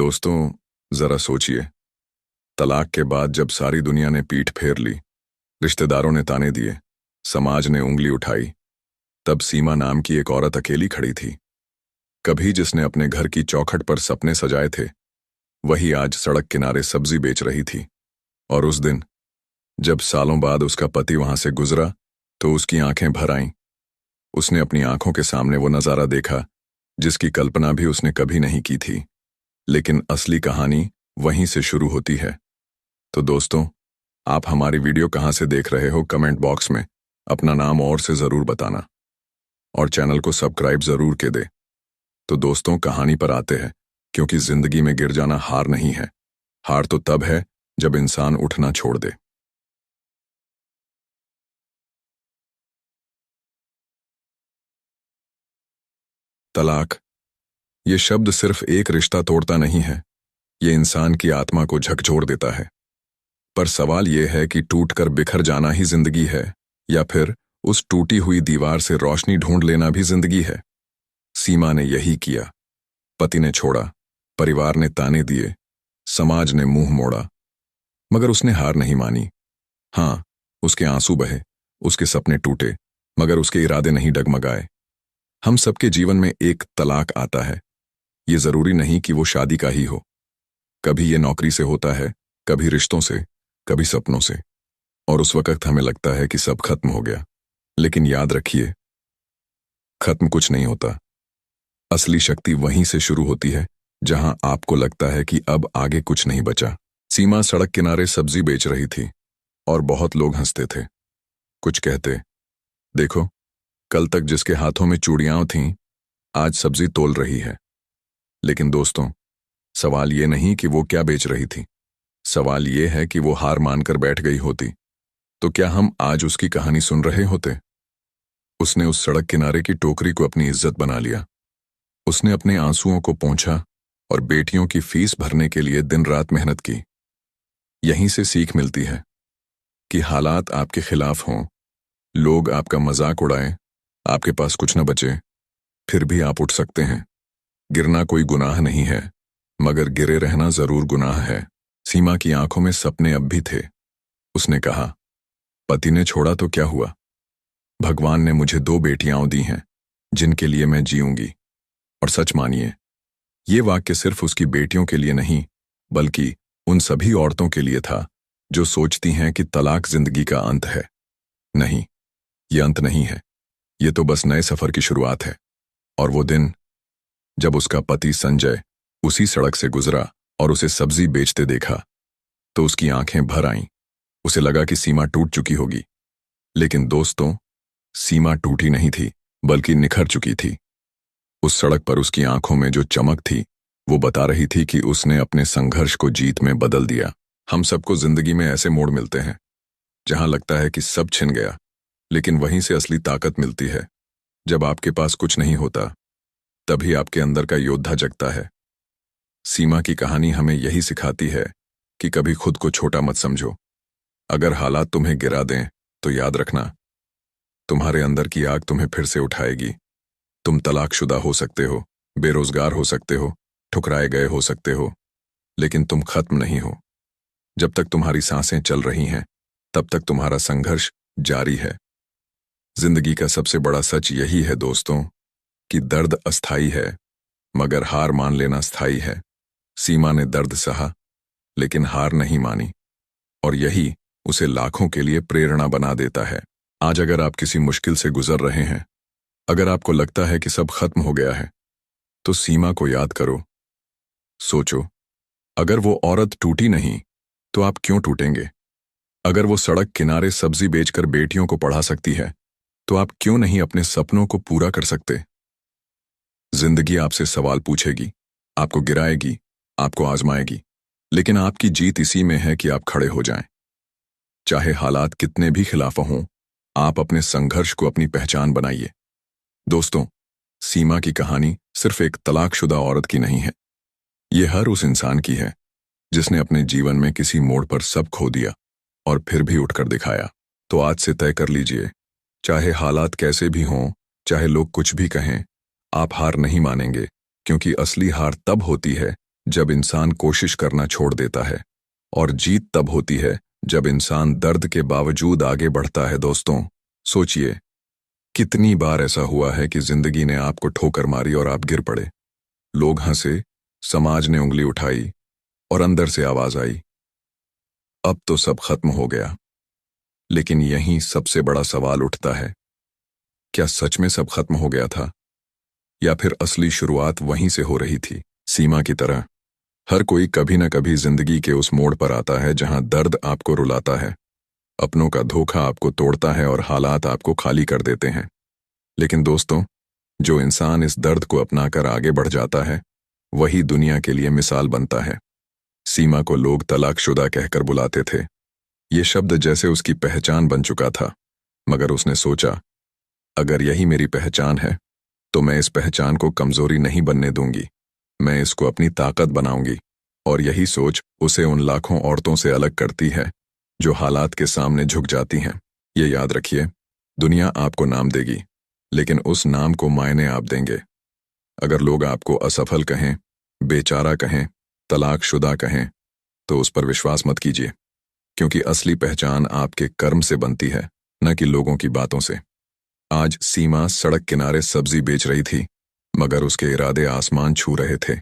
दोस्तों, जरा सोचिए। तलाक के बाद जब सारी दुनिया ने पीठ फेर ली, रिश्तेदारों ने ताने दिए, समाज ने उंगली उठाई, तब सीमा नाम की एक औरत अकेली खड़ी थी। कभी जिसने अपने घर की चौखट पर सपने सजाए थे, वही आज सड़क किनारे सब्जी बेच रही थी। और उस दिन जब सालों बाद उसका पति वहां से गुजरा, तो उसकी आंखें भर आईं। उसने अपनी आंखों के सामने वो नजारा देखा जिसकी कल्पना भी उसने कभी नहीं की थी। लेकिन असली कहानी वहीं से शुरू होती है। तो दोस्तों, आप हमारी वीडियो कहां से देख रहे हो, कमेंट बॉक्स में अपना नाम और से जरूर बताना, और चैनल को सब्सक्राइब जरूर के दे। तो दोस्तों, कहानी पर आते हैं, क्योंकि जिंदगी में गिर जाना हार नहीं है। हार तो तब है जब इंसान उठना छोड़ दे। तलाक, ये शब्द सिर्फ एक रिश्ता तोड़ता नहीं है, ये इंसान की आत्मा को झकझोर देता है। पर सवाल यह है कि टूटकर बिखर जाना ही जिंदगी है, या फिर उस टूटी हुई दीवार से रोशनी ढूंढ लेना भी जिंदगी है। सीमा ने यही किया। पति ने छोड़ा, परिवार ने ताने दिए, समाज ने मुंह मोड़ा, मगर उसने हार नहीं मानी। हाँ, उसके आंसू बहे, उसके सपने टूटे, मगर उसके इरादे नहीं डगमगाए। हम सबके जीवन में एक तलाक आता है। ये जरूरी नहीं कि वो शादी का ही हो। कभी ये नौकरी से होता है, कभी रिश्तों से, कभी सपनों से। और उस वक्त हमें लगता है कि सब खत्म हो गया। लेकिन याद रखिए, खत्म कुछ नहीं होता। असली शक्ति वहीं से शुरू होती है जहां आपको लगता है कि अब आगे कुछ नहीं बचा। सीमा सड़क किनारे सब्जी बेच रही थी, और बहुत लोग हंसते थे। कुछ कहते, देखो, कल तक जिसके हाथों में चूड़ियां थीं, आज सब्जी तोल रही है। लेकिन दोस्तों, सवाल ये नहीं कि वो क्या बेच रही थी। सवाल ये है कि वो हार मानकर बैठ गई होती, तो क्या हम आज उसकी कहानी सुन रहे होते? उसने उस सड़क किनारे की टोकरी को अपनी इज्जत बना लिया। उसने अपने आंसुओं को पोंछा और बेटियों की फीस भरने के लिए दिन रात मेहनत की। यहीं से सीख मिलती है कि हालात आपके खिलाफ हों, लोग आपका मजाक उड़ाएं, आपके पास कुछ न बचे, फिर भी आप उठ सकते हैं। गिरना कोई गुनाह नहीं है, मगर गिरे रहना जरूर गुनाह है। सीमा की आंखों में सपने अब भी थे। उसने कहा, पति ने छोड़ा तो क्या हुआ? भगवान ने मुझे 2 बेटियां दी हैं, जिनके लिए मैं जीऊंगी। और सच मानिए, ये वाक्य सिर्फ उसकी बेटियों के लिए नहीं, बल्कि उन सभी औरतों के लिए था जो सोचती हैं कि तलाक जिंदगी का अंत है। नहीं, ये अंत नहीं है। ये तो बस नए सफर की शुरुआत है। और वो दिन जब उसका पति संजय उसी सड़क से गुजरा और उसे सब्जी बेचते देखा, तो उसकी आंखें भर आईं। उसे लगा कि सीमा टूट चुकी होगी। लेकिन दोस्तों, सीमा टूटी नहीं थी, बल्कि निखर चुकी थी। उस सड़क पर उसकी आंखों में जो चमक थी, वो बता रही थी कि उसने अपने संघर्ष को जीत में बदल दिया। हम सबको जिंदगी में ऐसे मोड़ मिलते हैं जहां लगता है कि सब छिन गया, लेकिन वहीं से असली ताकत मिलती है। जब आपके पास कुछ नहीं होता, तभी आपके अंदर का योद्धा जगता है। सीमा की कहानी हमें यही सिखाती है कि कभी खुद को छोटा मत समझो। अगर हालात तुम्हें गिरा दें, तो याद रखना, तुम्हारे अंदर की आग तुम्हें फिर से उठाएगी। तुम तलाकशुदा हो सकते हो, बेरोजगार हो सकते हो, ठुकराए गए हो सकते हो, लेकिन तुम खत्म नहीं हो। जब तक तुम्हारी सांसें चल रही हैं, तब तक तुम्हारा संघर्ष जारी है। जिंदगी का सबसे बड़ा सच यही है दोस्तों, कि दर्द अस्थाई है, मगर हार मान लेना स्थायी है। सीमा ने दर्द सहा, लेकिन हार नहीं मानी, और यही उसे लाखों के लिए प्रेरणा बना देता है। आज अगर आप किसी मुश्किल से गुजर रहे हैं, अगर आपको लगता है कि सब खत्म हो गया है, तो सीमा को याद करो। सोचो, अगर वो औरत टूटी नहीं, तो आप क्यों टूटेंगे? अगर वो सड़क किनारे सब्जी बेचकर बेटियों को पढ़ा सकती है, तो आप क्यों नहीं अपने सपनों को पूरा कर सकते? जिंदगी आपसे सवाल पूछेगी, आपको गिराएगी, आपको आजमाएगी, लेकिन आपकी जीत इसी में है कि आप खड़े हो जाएं। चाहे हालात कितने भी खिलाफ हों, आप अपने संघर्ष को अपनी पहचान बनाइए। दोस्तों, सीमा की कहानी सिर्फ एक तलाकशुदा औरत की नहीं है। ये हर उस इंसान की है जिसने अपने जीवन में किसी मोड़ पर सब खो दिया और फिर भी उठकर दिखाया। तो आज से तय कर लीजिए, चाहे हालात कैसे भी हों, चाहे लोग कुछ भी कहें, आप हार नहीं मानेंगे, क्योंकि असली हार तब होती है जब इंसान कोशिश करना छोड़ देता है, और जीत तब होती है जब इंसान दर्द के बावजूद आगे बढ़ता है। दोस्तों, सोचिए, कितनी बार ऐसा हुआ है कि जिंदगी ने आपको ठोकर मारी और आप गिर पड़े। लोग हंसे, समाज ने उंगली उठाई, और अंदर से आवाज आई, अब तो सब खत्म हो गया। लेकिन यहीं सबसे बड़ा सवाल उठता है, क्या सच में सब खत्म हो गया था, या फिर असली शुरुआत वहीं से हो रही थी? सीमा की तरह हर कोई कभी न कभी जिंदगी के उस मोड़ पर आता है जहां दर्द आपको रुलाता है, अपनों का धोखा आपको तोड़ता है और हालात आपको खाली कर देते हैं। लेकिन दोस्तों, जो इंसान इस दर्द को अपनाकर आगे बढ़ जाता है, वही दुनिया के लिए मिसाल बनता है। सीमा को लोग तलाकशुदा कहकर बुलाते थे। ये शब्द जैसे उसकी पहचान बन चुका था, मगर उसने सोचा, अगर यही मेरी पहचान है तो मैं इस पहचान को कमजोरी नहीं बनने दूंगी, मैं इसको अपनी ताकत बनाऊंगी। और यही सोच उसे उन लाखों औरतों से अलग करती है जो हालात के सामने झुक जाती हैं। ये याद रखिए, दुनिया आपको नाम देगी, लेकिन उस नाम को मायने आप देंगे। अगर लोग आपको असफल कहें, बेचारा कहें, तलाकशुदा कहें, तो उस पर विश्वास मत कीजिए, क्योंकि असली पहचान आपके कर्म से बनती है, न कि लोगों की बातों से। आज सीमा सड़क किनारे सब्जी बेच रही थी, मगर उसके इरादे आसमान छू रहे थे।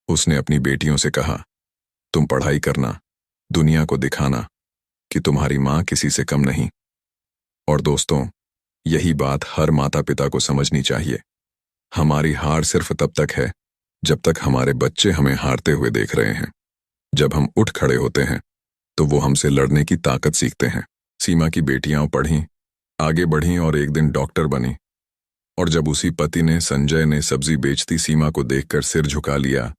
उसने अपनी बेटियों से कहा, तुम पढ़ाई करना, दुनिया को दिखाना कि तुम्हारी मां किसी से कम नहीं। और दोस्तों, यही बात हर माता पिता को समझनी चाहिए। हमारी हार सिर्फ तब तक है जब तक हमारे बच्चे हमें हारते हुए देख रहे हैं। जब हम उठ खड़े होते हैं तो वो हमसे लड़ने की ताकत सीखते हैं। सीमा की बेटियां पढ़ीं, आगे बढ़ीं और एक दिन डॉक्टर बनी। और जब उसी पति ने, संजय ने, सब्जी बेचती सीमा को देखकर सिर झुका लिया,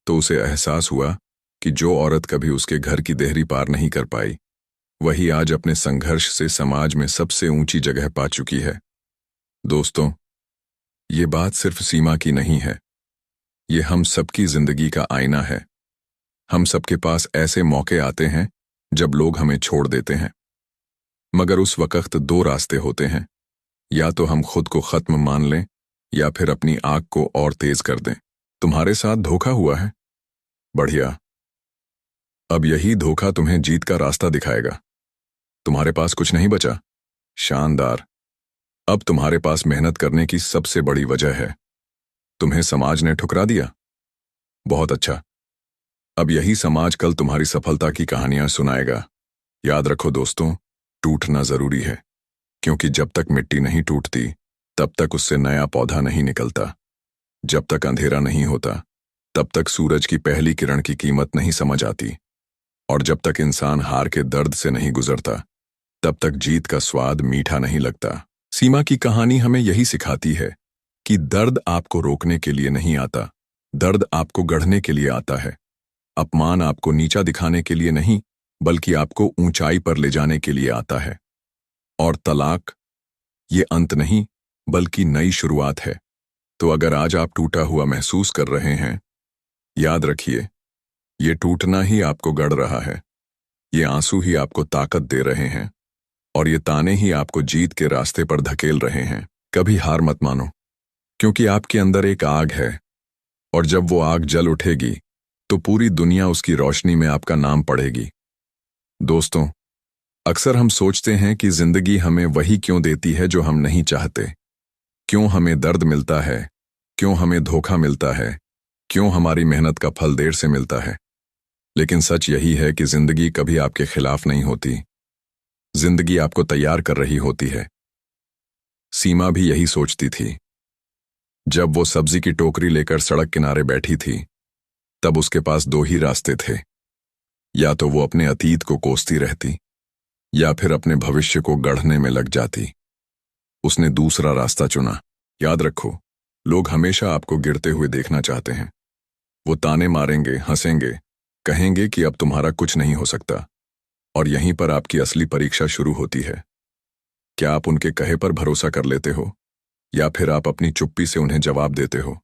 तो उसे एहसास हुआ कि जो औरत कभी उसके घर की देहरी पार नहीं कर पाई, वही आज अपने संघर्ष से समाज में सबसे ऊंची जगह पा चुकी है। दोस्तों, ये बात सिर्फ सीमा की नहीं है, ये हम सबकी जिंदगी का आईना है। हम सबके पास ऐसे मौके आते हैं जब लोग हमें छोड़ देते हैं, मगर उस वक्त दो रास्ते होते हैं, या तो हम खुद को खत्म मान लें, या फिर अपनी आग को और तेज कर दें। तुम्हारे साथ धोखा हुआ है? बढ़िया, अब यही धोखा तुम्हें जीत का रास्ता दिखाएगा। तुम्हारे पास कुछ नहीं बचा? शानदार, अब तुम्हारे पास मेहनत करने की सबसे बड़ी वजह है। तुम्हें समाज ने ठुकरा दिया? बहुत अच्छा, अब यही समाज कल तुम्हारी सफलता की कहानियां सुनाएगा। याद रखो दोस्तों, टूटना जरूरी है, क्योंकि जब तक मिट्टी नहीं टूटती, तब तक उससे नया पौधा नहीं निकलता। जब तक अंधेरा नहीं होता, तब तक सूरज की पहली किरण की कीमत नहीं समझ आती। और जब तक इंसान हार के दर्द से नहीं गुजरता, तब तक जीत का स्वाद मीठा नहीं लगता। सीमा की कहानी हमें यही सिखाती है कि दर्द आपको रोकने के लिए नहीं आता, दर्द आपको गढ़ने के लिए आता है। अपमान आपको नीचा दिखाने के लिए नहीं, बल्कि आपको ऊंचाई पर ले जाने के लिए आता है। और तलाक, ये अंत नहीं, बल्कि नई शुरुआत है। तो अगर आज आप टूटा हुआ महसूस कर रहे हैं, याद रखिए, ये टूटना ही आपको गढ़ रहा है, ये आंसू ही आपको ताकत दे रहे हैं, और ये ताने ही आपको जीत के रास्ते पर धकेल रहे हैं। कभी हार मत मानो, क्योंकि आपके अंदर एक आग है, और जब वो आग जल उठेगी तो पूरी दुनिया उसकी रोशनी में आपका नाम पढ़ेगी। दोस्तों, अक्सर हम सोचते हैं कि जिंदगी हमें वही क्यों देती है जो हम नहीं चाहते। क्यों हमें दर्द मिलता है, क्यों हमें धोखा मिलता है, क्यों हमारी मेहनत का फल देर से मिलता है। लेकिन सच यही है कि जिंदगी कभी आपके खिलाफ नहीं होती, जिंदगी आपको तैयार कर रही होती है। सीमा भी यही सोचती थी। जब वो सब्जी की टोकरी लेकर सड़क किनारे बैठी थी, तब उसके पास दो ही रास्ते थे, या तो वो अपने अतीत को कोसती रहती, या फिर अपने भविष्य को गढ़ने में लग जाती। उसने दूसरा रास्ता चुना। याद रखो, लोग हमेशा आपको गिरते हुए देखना चाहते हैं। वो ताने मारेंगे, हंसेंगे, कहेंगे कि अब तुम्हारा कुछ नहीं हो सकता। और यहीं पर आपकी असली परीक्षा शुरू होती है। क्या आप उनके कहे पर भरोसा कर लेते हो, या फिर आप अपनी चुप्पी से उन्हें जवाब देते हो?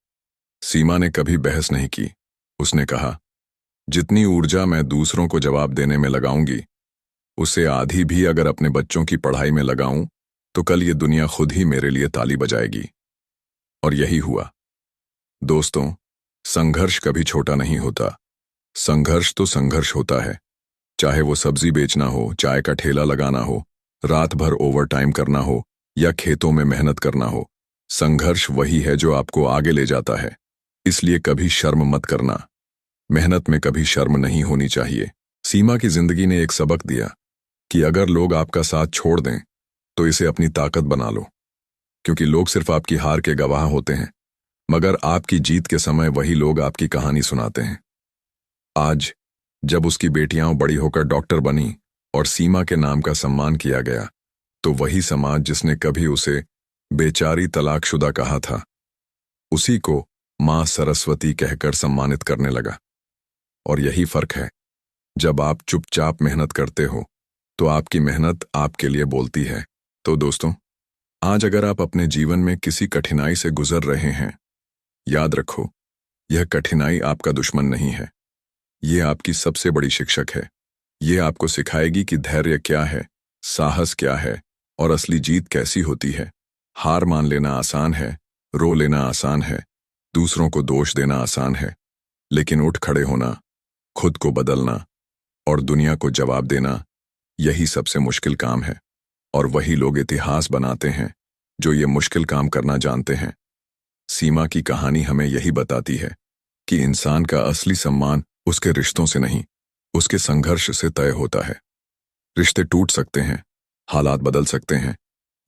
सीमा ने कभी बहस नहीं की। उसने कहा, जितनी ऊर्जा मैं दूसरों को जवाब देने में लगाऊंगी, उससे आधी भी अगर अपने बच्चों की पढ़ाई में लगाऊं, तो कल ये दुनिया खुद ही मेरे लिए ताली बजाएगी। और यही हुआ। दोस्तों, संघर्ष कभी छोटा नहीं होता। संघर्ष तो संघर्ष होता है, चाहे वो सब्जी बेचना हो, चाय का ठेला लगाना हो, रात भर ओवरटाइम करना हो या खेतों में मेहनत करना हो। संघर्ष वही है जो आपको आगे ले जाता है। इसलिए कभी शर्म मत करना। मेहनत में कभी शर्म नहीं होनी चाहिए। सीमा की जिंदगी ने एक सबक दिया कि अगर लोग आपका साथ छोड़ दें तो इसे अपनी ताकत बना लो, क्योंकि लोग सिर्फ आपकी हार के गवाह होते हैं, मगर आपकी जीत के समय वही लोग आपकी कहानी सुनाते हैं। आज जब उसकी बेटियां बड़ी होकर डॉक्टर बनी और सीमा के नाम का सम्मान किया गया, तो वही समाज जिसने कभी उसे बेचारी तलाकशुदा कहा था, उसी को मां सरस्वती कहकर सम्मानित करने लगा। और यही फर्क है, जब आप चुपचाप मेहनत करते हो तो आपकी मेहनत आपके लिए बोलती है। तो दोस्तों, आज अगर आप अपने जीवन में किसी कठिनाई से गुजर रहे हैं, याद रखो, यह कठिनाई आपका दुश्मन नहीं है, ये आपकी सबसे बड़ी शिक्षक है। ये आपको सिखाएगी कि धैर्य क्या है, साहस क्या है और असली जीत कैसी होती है। हार मान लेना आसान है, रो लेना आसान है, दूसरों को दोष देना आसान है, लेकिन उठ खड़े होना, खुद को बदलना और दुनिया को जवाब देना, यही सबसे मुश्किल काम है। और वही लोग इतिहास बनाते हैं जो ये मुश्किल काम करना जानते हैं। सीमा की कहानी हमें यही बताती है कि इंसान का असली सम्मान उसके रिश्तों से नहीं, उसके संघर्ष से तय होता है। रिश्ते टूट सकते हैं, हालात बदल सकते हैं,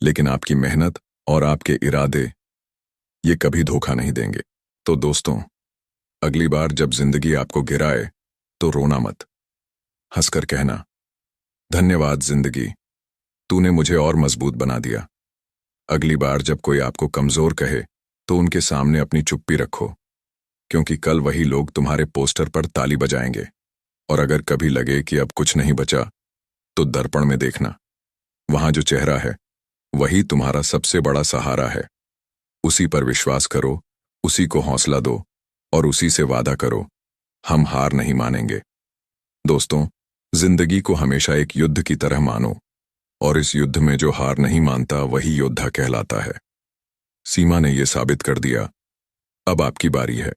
लेकिन आपकी मेहनत और आपके इरादे ये कभी धोखा नहीं देंगे। तो दोस्तों, अगली बार जब जिंदगी आपको गिराए तो रोना मत, हंसकर कहना, धन्यवाद जिंदगी, तूने मुझे और मजबूत बना दिया। अगली बार जब कोई आपको कमजोर कहे तो उनके सामने अपनी चुप्पी रखो, क्योंकि कल वही लोग तुम्हारे पोस्टर पर ताली बजाएंगे। और अगर कभी लगे कि अब कुछ नहीं बचा, तो दर्पण में देखना, वहां जो चेहरा है वही तुम्हारा सबसे बड़ा सहारा है। उसी पर विश्वास करो, उसी को हौसला दो और उसी से वादा करो, हम हार नहीं मानेंगे। दोस्तों, जिंदगी को हमेशा एक युद्ध की तरह मानो, और इस युद्ध में जो हार नहीं मानता वही योद्धा कहलाता है। सीमा ने यह साबित कर दिया। अब आपकी बारी है।